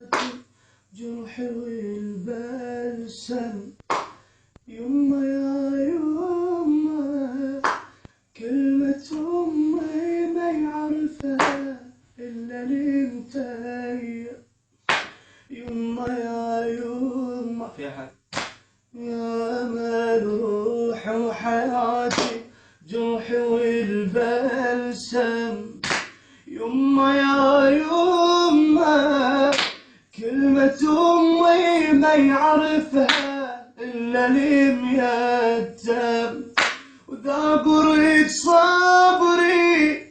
جرحي والبلسم يما يا يما، كلمة أمي ما يعرفها إلا انت يما يا يما. في أحد يا أمل روحي وحياتي، جرحي والبلسم يما يا يما، كلمة أمي ما يعرفها إلا الميتم، وذا برد صبري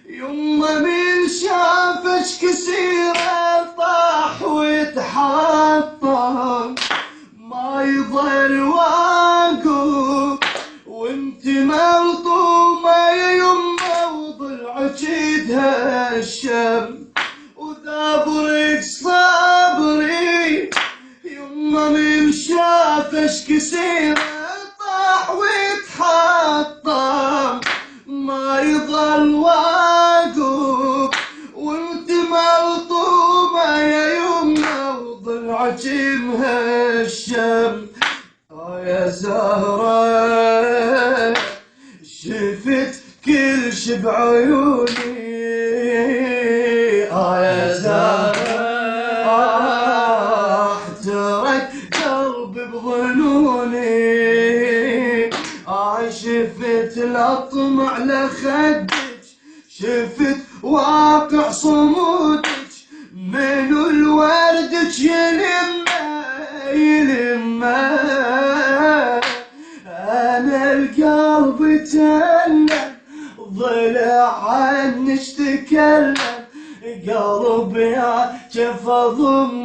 يما من شافش كسيرة طاح ويتحطم، ما يظل واقف وانت ملطومة يا يما، وضلعك يتهشم، وذا برد صبري يما من شافش كسيرة طاح ويتحطم، ما يظل واقف وانت ملطومة يا يما، وضلعك مهشم. يا زهرة شفت كل شي بعيوني، يا زهرة احترق قلبي بظنوني، شفت الاطمع لخدك، شفت واقع صمودك، منو الوردك يلمه، انا القلب تألم، ضلع عنك تكلم، قلبي كيف اضمه